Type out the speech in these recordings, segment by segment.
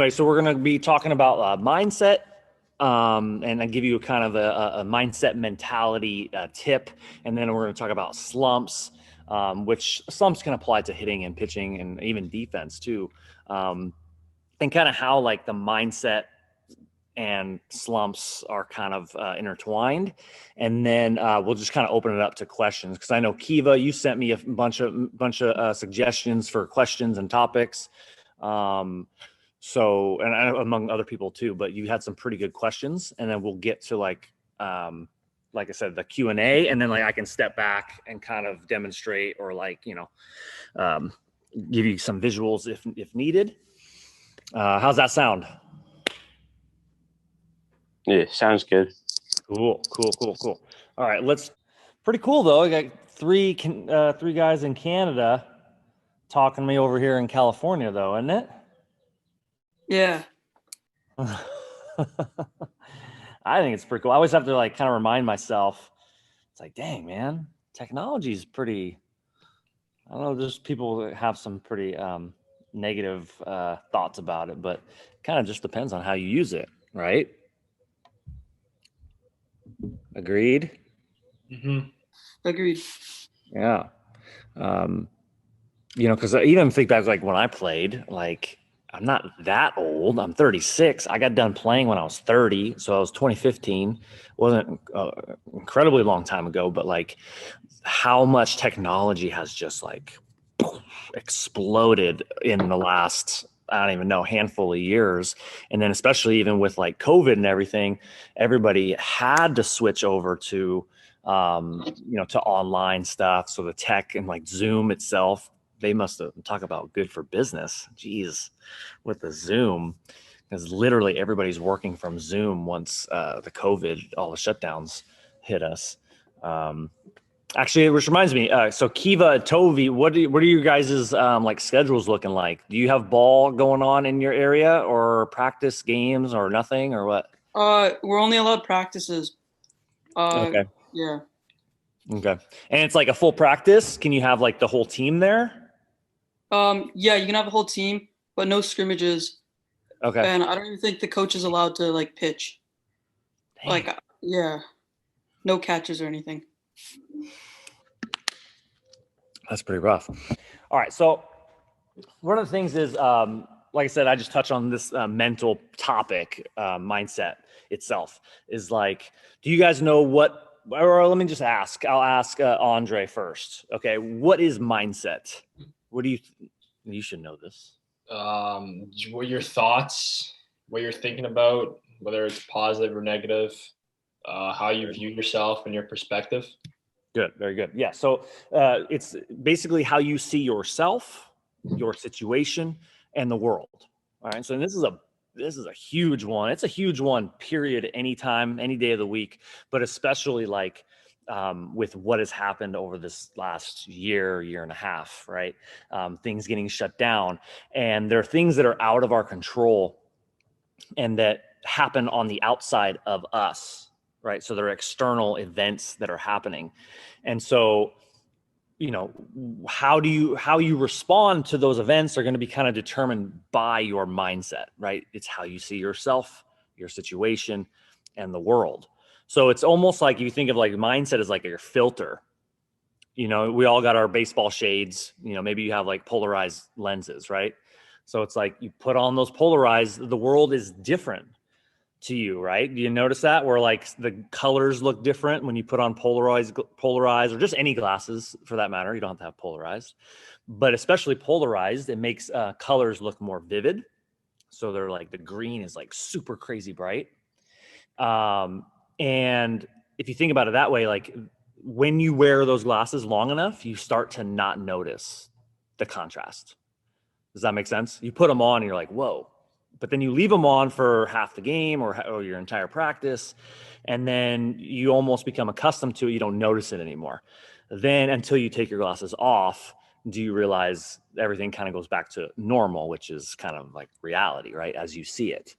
Right, so we're going to be talking about mindset, and I give you a kind of a mindset mentality tip, and then we're going to talk about slumps, which slumps can apply to hitting and pitching and even defense too, and kind of how like the mindset and slumps are kind of intertwined. And then we'll just kind of open it up to questions, because I know Kiva, you sent me a bunch of suggestions for questions and topics. So, and among other people too, but you had some pretty good questions, and then we'll get to like I said, the Q&A, and then like I can step back and kind of demonstrate, or like, give you some visuals if needed. How's that sound? Yeah, sounds good. Cool. All right, pretty cool though. I got three guys in Canada talking to me over here in California though, isn't it? Yeah. I think it's pretty cool. I always have to like kind of remind myself, it's like, dang man, technology is pretty, I don't know, there's people that have some pretty negative thoughts about it, but kind of just depends on how you use it, right? Agreed? Mm-hmm. Agreed. Yeah. Because I even think back, like when I played, like I'm not that old. I'm 36. I got done playing when I was 30. So I was 2015. Wasn't incredibly long time ago, but like how much technology has just like exploded in the last, I don't even know, handful of years. And then especially even with like COVID and everything, everybody had to switch over to, to online stuff. So the tech and like Zoom itself, they must have, talk about good for business. Geez, with the Zoom, because literally everybody's working from Zoom once the COVID, all the shutdowns hit us. Actually, which reminds me, so Kiva, Tovi, what are you guys' like schedules looking like? Do you have ball going on in your area, or practice games, or nothing, or what? We're only allowed practices. Okay. Yeah. Okay. And it's like a full practice. Can you have like the whole team there? Yeah, you can have a whole team, but no scrimmages. Okay. And I don't even think the coach is allowed to like pitch. Dang. Like, yeah, no catches or anything. That's pretty rough. All right. So one of the things is, like I said, I just touched on this mental topic, mindset itself is like, do you guys know what, or let me just ask, I'll ask Andre first. Okay. What is mindset? What do you should know this. What your thoughts, what you're thinking about, whether it's positive or negative, how you view yourself and your perspective. Good. Very good. Yeah. So it's basically how you see yourself, your situation, and the world. All right. So this is a huge one. It's a huge one, period, anytime, any day of the week, but especially like with what has happened over this last year and a half, right? Things getting shut down. And there are things that are out of our control and that happen on the outside of us, right? So there are external events that are happening. And so, how you respond to those events are going to be kind of determined by your mindset, right? It's how you see yourself, your situation, and the world. So it's almost like you think of like mindset as like your filter. We all got our baseball shades, maybe you have like polarized lenses, right? So it's like you put on those polarized, the world is different to you, right? Do you notice that, where like the colors look different when you put on polarized, or just any glasses for that matter? You don't have to have polarized, but especially polarized, it makes colors look more vivid. So they're like, the green is like super crazy bright. And if you think about it that way, like when you wear those glasses long enough, you start to not notice the contrast. Does that make sense? You put them on and you're like, whoa. But then you leave them on for half the game or your entire practice, and then you almost become accustomed to it. You don't notice it anymore. Then until you take your glasses off, do you realize everything kind of goes back to normal, which is kind of like reality, right? As you see it.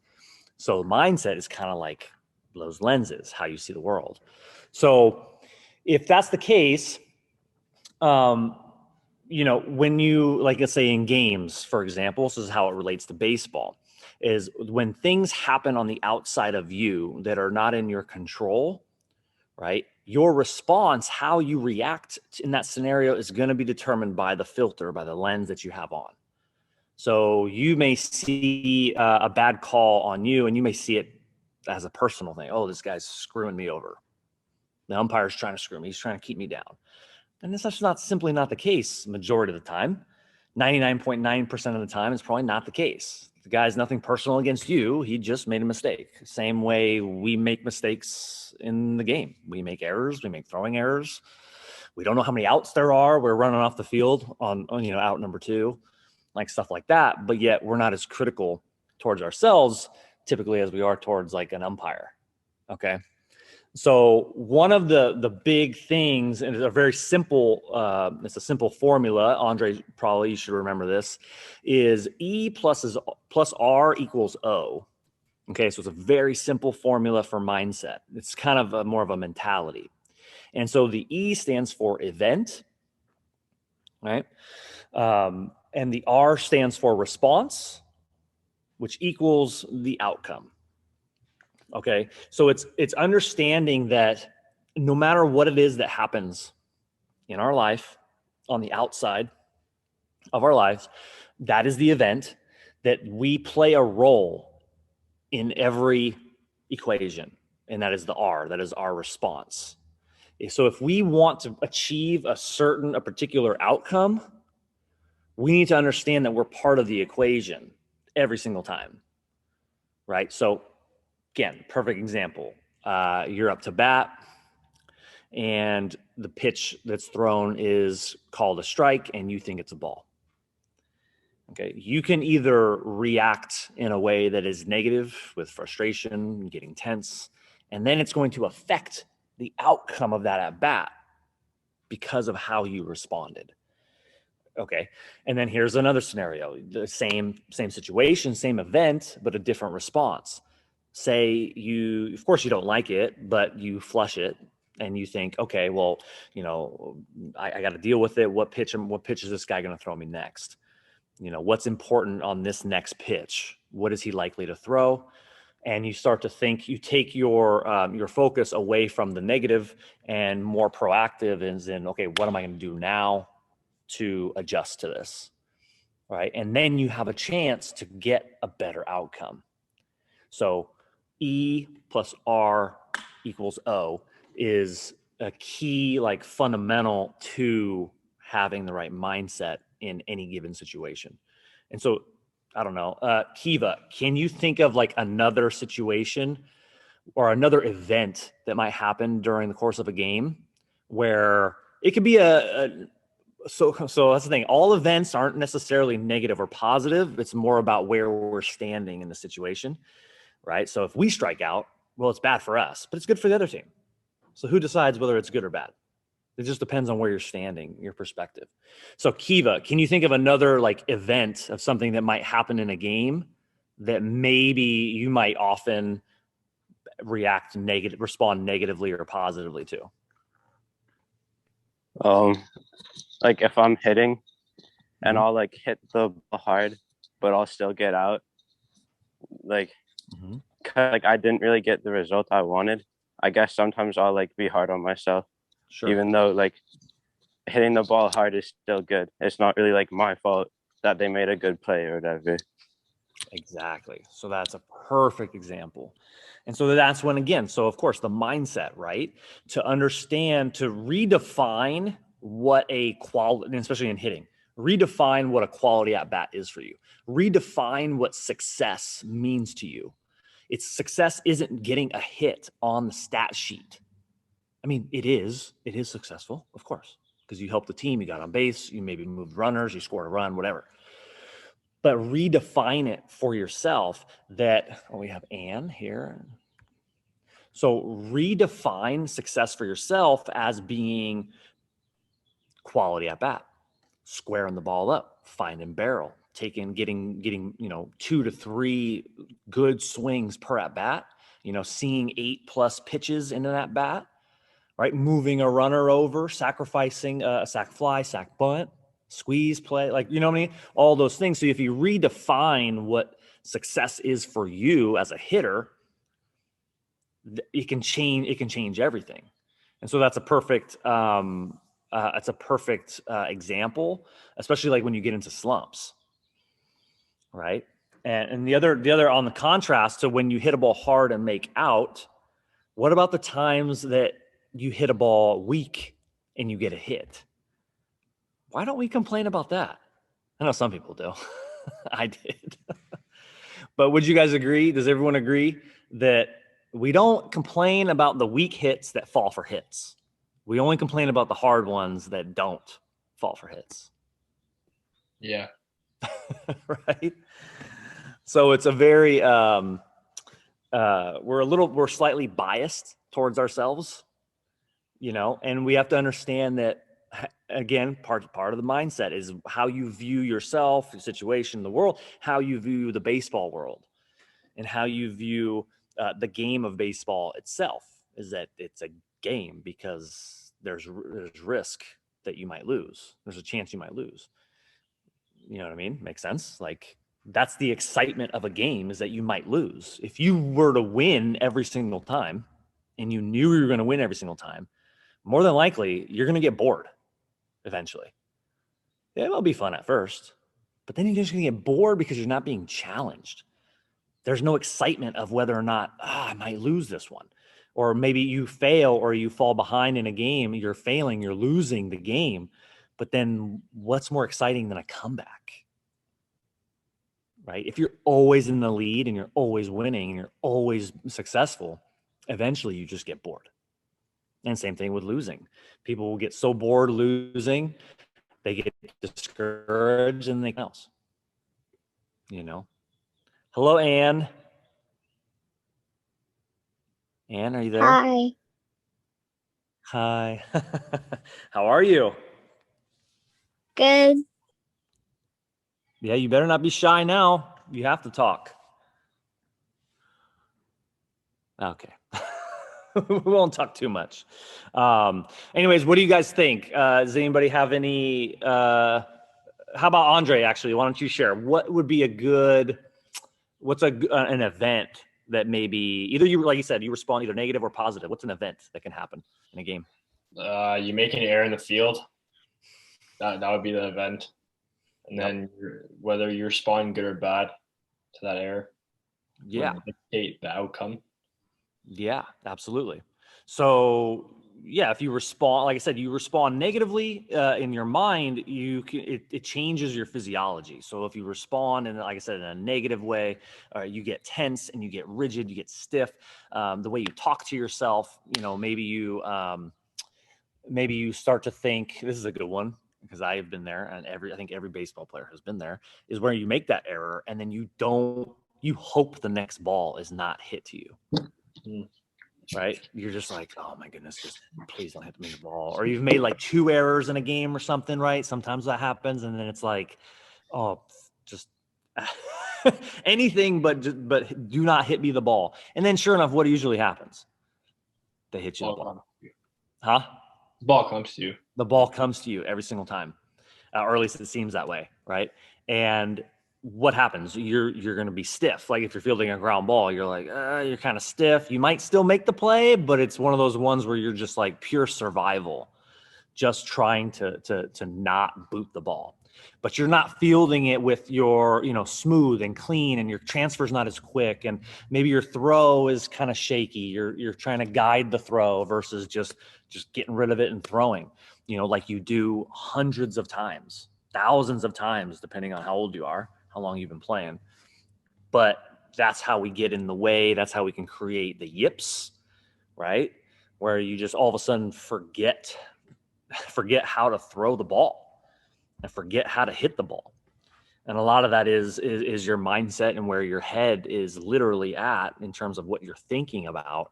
So mindset is kind of like those lenses, how you see the world. So if that's the case, when you, like, let's say in games, for example, this is how it relates to baseball. is when things happen on the outside of you that are not in your control, right? Your response, how you react in that scenario, is going to be determined by the filter, by the lens that you have on. So you may see a bad call on you, and you may see it as a personal thing. Oh, this guy's screwing me over. The umpire's trying to screw me. He's trying to keep me down. And that's just simply not the case majority of the time. 99.9% of the time, it's probably not the case. The guy's nothing personal against you. He just made a mistake. Same way we make mistakes in the game. We make errors. We make throwing errors. We don't know how many outs there are. We're running off the field on out number 2, like stuff like that. But yet we're not as critical towards ourselves typically as we are towards like an umpire. Okay. So one of the big things, and it's a very simple, it's a simple formula. Andre, probably you should remember this, is E plus R equals O. Okay, so it's a very simple formula for mindset. It's kind of more of a mentality. And so the E stands for event, right? And the R stands for response, which equals the outcome. Okay, so it's understanding that no matter what it is that happens in our life, on the outside of our lives, that is the event, that we play a role in every equation, and that is the R, that is our response. So if we want to achieve a particular outcome, we need to understand that we're part of the equation every single time, right? So again, perfect example. You're up to bat, and the pitch that's thrown is called a strike, and you think it's a ball. Okay, you can either react in a way that is negative with frustration, getting tense, and then it's going to affect the outcome of that at bat because of how you responded. Okay, and then here's another scenario: the same situation, same event, but a different response. Say of course you don't like it, but you flush it and you think, okay, well, I got to deal with it. What pitch is this guy going to throw me next? What's important on this next pitch? What is he likely to throw? And you start to think, you take your focus away from the negative and more proactive is in, okay, what am I going to do now to adjust to this? Right. And then you have a chance to get a better outcome. So E plus R equals O is a key, like fundamental to having the right mindset in any given situation. And so, I don't know, Kiva, can you think of like another situation or another event that might happen during the course of a game where it could be so that's the thing. All events aren't necessarily negative or positive. It's more about where we're standing in the situation. Right? So if we strike out, well, it's bad for us, but it's good for the other team. So who decides whether it's good or bad? It just depends on where you're standing, your perspective. So Kiva, can you think of another like event of something that might happen in a game that maybe you might often respond negatively or positively to? Like if I'm hitting and I'll like hit the ball hard, but I'll still get out. Like, like I didn't really get the result I wanted. I guess sometimes I'll like be hard on myself, even though like hitting the ball hard is still good. It's not really like my fault that they made a good play or whatever. Exactly. So that's a perfect example. And so that's when, again, so of course the mindset, right? To understand, to redefine what a quality, especially in hitting, redefine what a quality at bat is for you. Redefine what success means to you. Success isn't getting a hit on the stat sheet. I mean, it is successful, of course, because you helped the team, you got on base, you maybe moved runners, you scored a run, whatever. But redefine it for yourself that, we have Ann here. So redefine success for yourself as being quality at bat, squaring the ball up, finding barrel, getting 2 to 3 good swings per at bat, seeing 8+ pitches into that bat, right? Moving a runner over, sacrificing a sac fly, sac bunt, squeeze play, like, you know what I mean? All those things. So if you redefine what success is for you as a hitter, it can change everything. And so that's a perfect example, especially like when you get into slumps, right? And the other on the contrast to when you hit a ball hard and make out, what about the times that you hit a ball weak and you get a hit? Why don't we complain about that? I know some people do. I did. But would you guys agree? Does everyone agree that we don't complain about the weak hits that fall for hits? We only complain about the hard ones that don't fall for hits. Yeah. Right? So it's a very we're slightly biased towards ourselves, you know, and we have to understand that, again, part of the mindset is how you view yourself, your situation, the world, how you view the baseball world, and how you view the game of baseball itself. Is that it's a game because there's risk that you might lose. There's a chance you might lose. You know what I mean? Makes sense. Like, that's the excitement of a game, is that you might lose. If you were to win every single time and you knew you were going to win every single time, more than likely you're going to get bored eventually. Yeah, it'll be fun at first, but then you're just going to get bored because you're not being challenged. There's no excitement of whether or not, I might lose this one. Or maybe you fail or you fall behind in a game, you're failing, you're losing the game. But then what's more exciting than a comeback? Right? If you're always in the lead and you're always winning and you're always successful, eventually you just get bored. And same thing with losing. People will get so bored losing, they get discouraged and they else. You know? Hello, Anne. Anne, are you there? Hi. Hi. How are you? Good. Yeah, you better not be shy now. You have to talk. Okay. We won't talk too much. Anyways, what do you guys think? Does anybody have any, how about Andre, actually? Why don't you share? What would be what's an event that maybe, either you, like you said, you respond either negative or positive. What's an event that can happen in a game? You make an error in the field. That would be the event. And then whether you respond good or bad to that error, yeah, dictate the outcome. Yeah, absolutely. So yeah, if you respond, like I said, you respond negatively in your mind, it changes your physiology. So if you respond, and like I said, in a negative way, you get tense and you get rigid, you get stiff. The way you talk to yourself, you know, maybe you start to think, this is a good one, because I have been there, and I think every baseball player has been there, is where you make that error and then you hope the next ball is not hit to you. Right? You're just like, oh my goodness, just please don't hit me in the ball. Or you've made like 2 errors in a game or something, right? Sometimes that happens, and then it's like, oh, just anything but do not hit me the ball. And then sure enough, what usually happens? They hit you the ball. Huh? The ball comes to you. The ball comes to you every single time, or at least it seems that way, right? And what happens? You're going to be stiff. Like if you're fielding a ground ball, you're like, you're kind of stiff. You might still make the play, but it's one of those ones where you're just like pure survival, just trying to not boot the ball. But you're not fielding it with your, smooth and clean, and your transfer's not as quick, and maybe your throw is kind of shaky. You're trying to guide the throw versus just getting rid of it and throwing, like you do hundreds of times, thousands of times, depending on how old you are, how long you've been playing. But that's how we get in the way. That's how we can create the yips, right? Where you just all of a sudden forget how to throw the ball and forget how to hit the ball. And a lot of that is your mindset and where your head is literally at in terms of what you're thinking about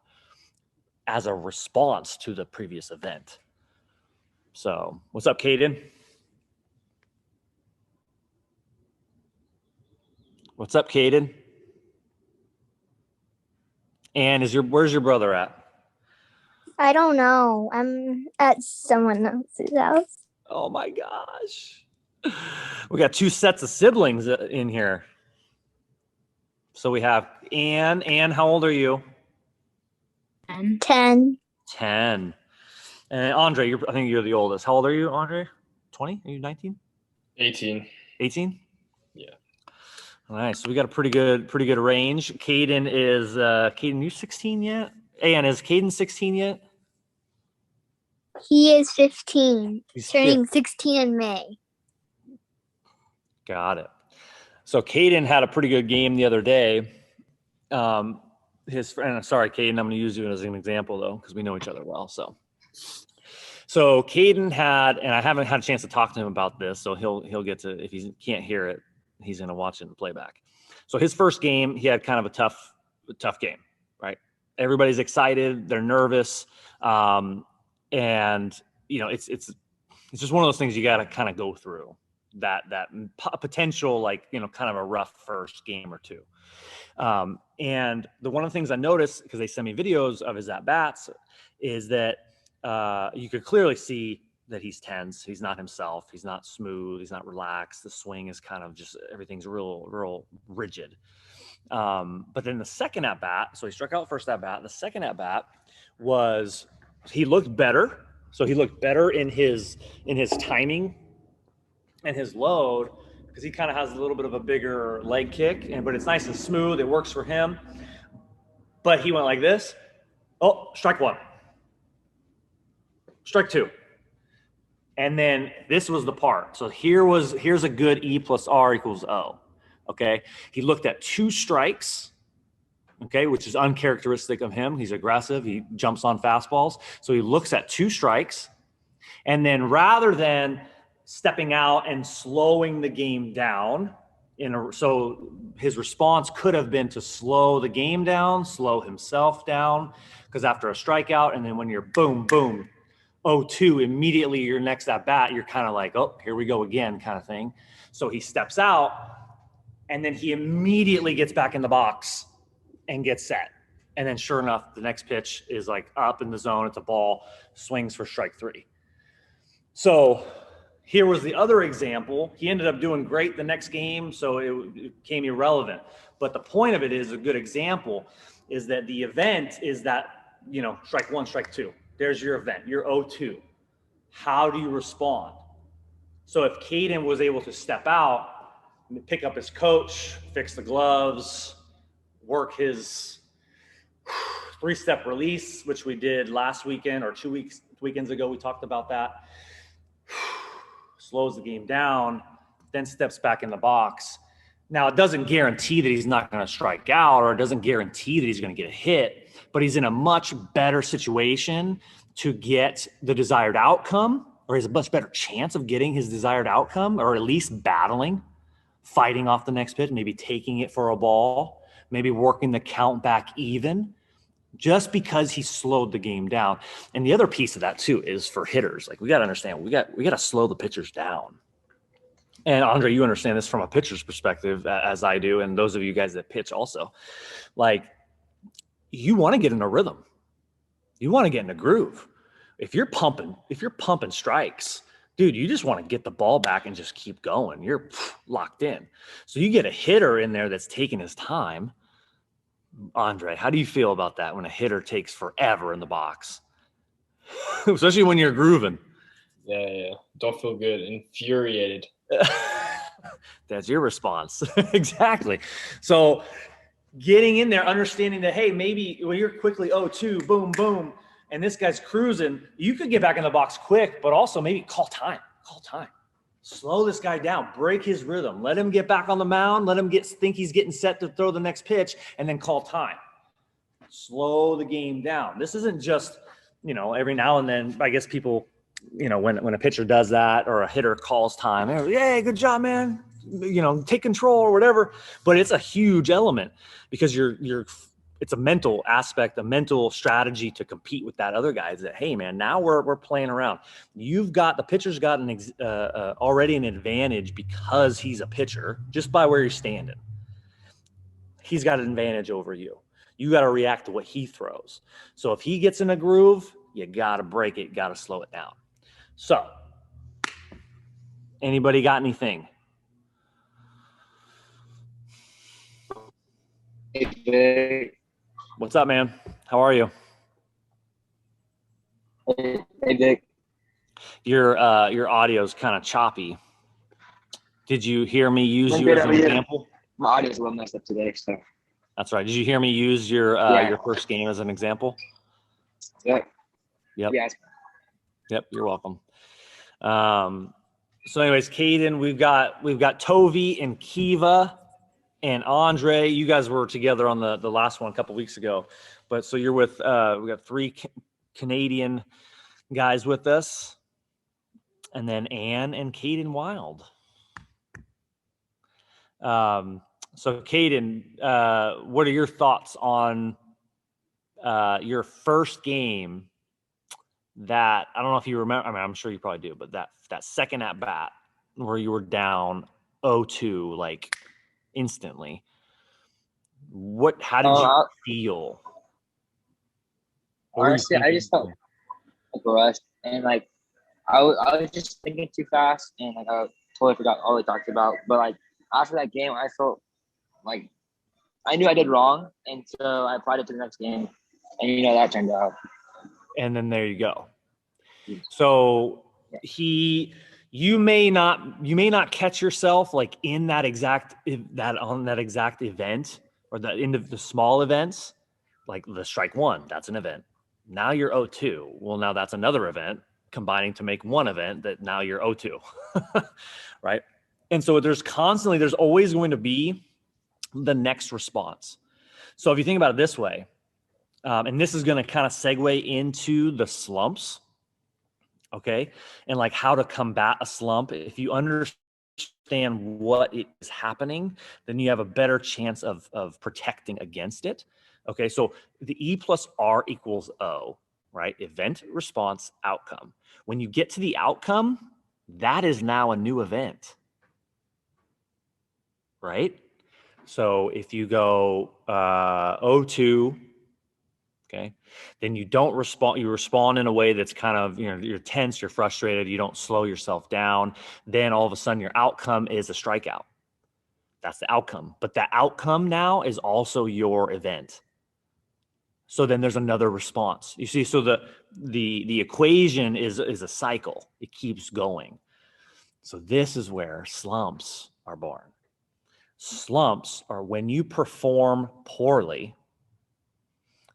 as a response to the previous event. So what's up, Caden? What's up, Caden? And where's your brother at? I don't know. I'm at someone else's house. Oh my gosh. We got 2 sets of siblings in here. So we have Anne. Anne, how old are you? 10. 10. And Andre, I think you're the oldest. How old are you, Andre? 20? Are you 19? 18. 18? Yeah. All right. So we got a pretty good range. Caden is, Caden, you 16 yet? Anne, is Caden 16 yet? He is 15. He's Turning 16 in May. Got it. So Caden had a pretty good game the other day. His friend, sorry, Caden, I'm going to use you as an example though, because we know each other well. So Caden had, and I haven't had a chance to talk to him about this, so he'll get to, if he can't hear it, he's going to watch it in playback. So his first game, he had kind of a tough game, right? Everybody's excited, they're nervous, and you know it's just one of those things you got to kind of go through. That potential, like, you know, kind of a rough first game or two. And one of the things I noticed, because they sent me videos of his at-bats, is that you could clearly see that he's tense. He's not himself. He's not smooth. He's not relaxed. The swing is kind of just, everything's real rigid. But then the second at-bat, so he struck out first at-bat. The second at-bat was, he looked better. So he looked better in his timing and his load, because he kind of has a little bit of a bigger leg kick, but it's nice and smooth. It works for him. But he went like this. Oh, strike one. Strike two. And then this was the part. So here's a good E plus R equals O. Okay. He looked at 2 strikes. Okay. Which is uncharacteristic of him. He's aggressive. He jumps on fastballs. So he looks at 2 strikes. And then rather than stepping out and slowing the game down, so his response could have been to slow the game down, slow himself down, because after a strikeout, and then when you're boom, 0-2, immediately your next at bat, you're kind of like, oh, here we go again, kind of thing. So he steps out, and then he immediately gets back in the box and gets set. And then sure enough, the next pitch is like up in the zone. It's a ball, swings for strike 3. So here was the other example. He ended up doing great the next game, so it became irrelevant. But the point of it is, a good example is that the event is that, you know, strike 1, strike 2. There's your event. You're 0-2. How do you respond? So if Caden was able to step out, pick up his coach, fix the gloves, work his 3-step release, which we did last weekend or 2 weekends ago, we talked about that. Slows the game down, then steps back in the box. Now, it doesn't guarantee that he's not going to strike out, or it doesn't guarantee that he's going to get a hit, but he's in a much better situation to get the desired outcome, or has a much better chance of getting his desired outcome, or at least battling, fighting off the next pitch, maybe taking it for a ball, maybe working the count back even, just because he slowed the game down. And the other piece of that too is for hitters. Like, we got to understand, we got to slow the pitchers down. And Andre, you understand this from a pitcher's perspective, as I do, and those of you guys that pitch also. Like, you want to get in a rhythm. You want to get in a groove. If you're pumping strikes, dude, you just want to get the ball back and just keep going. You're locked in. So you get a hitter in there that's taking his time. Andre, how do you feel about that when a hitter takes forever in the box? Especially when you're grooving. Yeah. Don't feel good. Infuriated. That's your response. Exactly. So getting in there, understanding that, hey, maybe when you're quickly 0-2, boom, boom, and this guy's cruising, you could get back in the box quick, but also maybe call time. Slow this guy down, break his rhythm, let him get back on the mound, let him think he's getting set to throw the next pitch, and then call time. Slow the game down. This isn't just, you know, every now and then, I guess people, you know, when a pitcher does that or a hitter calls time, they're like, hey, good job, man, you know, take control or whatever. But it's a huge element, because it's a mental aspect, a mental strategy to compete with that other guy. Is that, hey, man, now we're playing around. The pitcher's got already an advantage because he's a pitcher, just by where you're standing. He's got an advantage over you. You got to react to what he throws. So if he gets in a groove, you got to break it, got to slow it down. So anybody got anything? Hey, Vic. What's up, man? How are you? Hey, Vic. Your audio's kind of choppy. Did you hear me use I'm you good, as how an are you? example? My audio's a little messed up today, so. That's right. Did you hear me use your first game as an example? Yeah. Yep. Yes. Yep. You're welcome. So anyways, Caden, we've got Tovi and Kiva and Andre. You guys were together on the last one a couple weeks ago, but so you're with we got 3 Canadian guys with us, and then Ann and Caden Wild. So Caden, what are your thoughts on your first game? That I don't know if you remember. I mean, I'm sure you probably do, but that second at bat where you were down 0-2 like instantly. How did you feel? Honestly, I just felt like rushed, and like I was just thinking too fast, and like I totally forgot all we talked about. But like after that game, I felt like I knew I did wrong, and so I applied it to the next game, and that turned out. And then there you go. So you may not catch yourself like in that exact event or the end of the small events, like the strike one, that's an event. Now you're 0-2. Well, now that's another event combining to make one event that now you're 0-2, right? And so there's always going to be the next response. So if you think about it this way, and this is going to kind of segue into the slumps, okay? And like how to combat a slump. If you understand what is happening, then you have a better chance of protecting against it. Okay, so the E plus R equals O, right? Event, response, outcome. When you get to the outcome, that is now a new event, right? So if you go 0-2, okay, then you don't respond. You respond in a way that's kind of, you're tense, you're frustrated, you don't slow yourself down. Then all of a sudden your outcome is a strikeout. That's the outcome. But that outcome now is also your event. So then there's another response. You see, so the equation is a cycle. It keeps going. So this is where slumps are born. Slumps are when you perform poorly,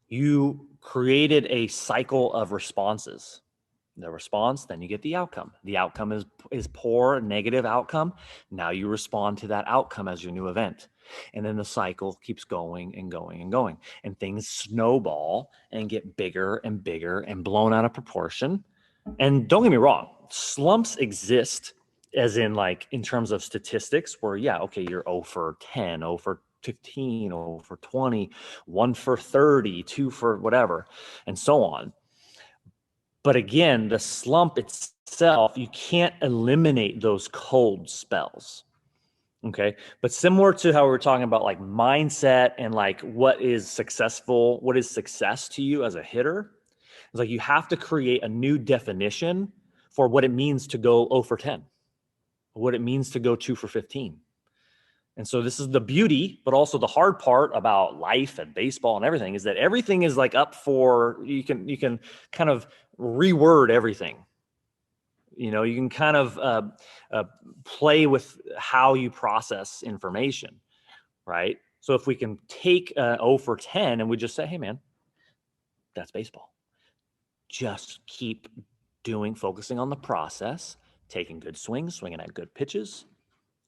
you created a cycle of responses. The response, then you get the outcome. The outcome is poor, negative outcome. Now you respond to that outcome as your new event. And then the cycle keeps going and going and going. And things snowball and get bigger and bigger and blown out of proportion. And don't get me wrong, slumps exist as in like in terms of statistics where, yeah, okay, you're 0 for 10, 0 for 15, 0 for 20, 1 for 30, 2 for whatever, and so on. But again, the slump itself, you can't eliminate those cold spells. Okay. But similar to how we were talking about like mindset and like what is success to you as a hitter, it's like you have to create a new definition for what it means to go 0 for 10, what it means to go 2 for 15. And so this is the beauty, but also the hard part about life and baseball and everything is that everything is like up for, you can kind of reword everything. You can kind of play with how you process information, right? So if we can take 0 for 10 and we just say, hey man, that's baseball. Just keep focusing on the process, taking good swings, swinging at good pitches,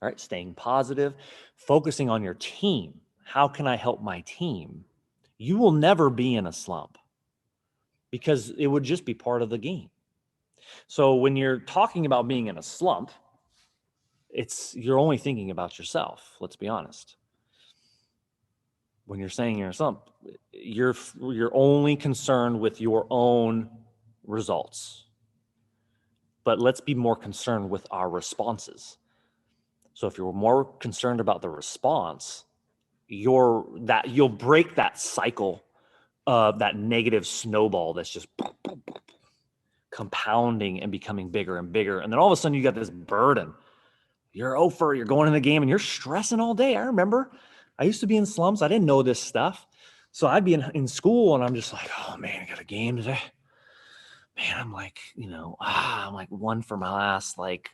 all right, staying positive, focusing on your team. How can I help my team? You will never be in a slump because it would just be part of the game. So when you're talking about being in a slump, you're only thinking about yourself. Let's be honest. When you're saying you're in a slump, you're only concerned with your own results. But let's be more concerned with our responses. So if you're more concerned about the response, you'll break that cycle of that negative snowball that's just compounding and becoming bigger and bigger. And then all of a sudden you got this burden. You're going in the game and you're stressing all day. I remember I used to be in slums. I didn't know this stuff. So I'd be in school and I'm just like, oh man, I got a game today. Man, I'm like, I'm like one for my last like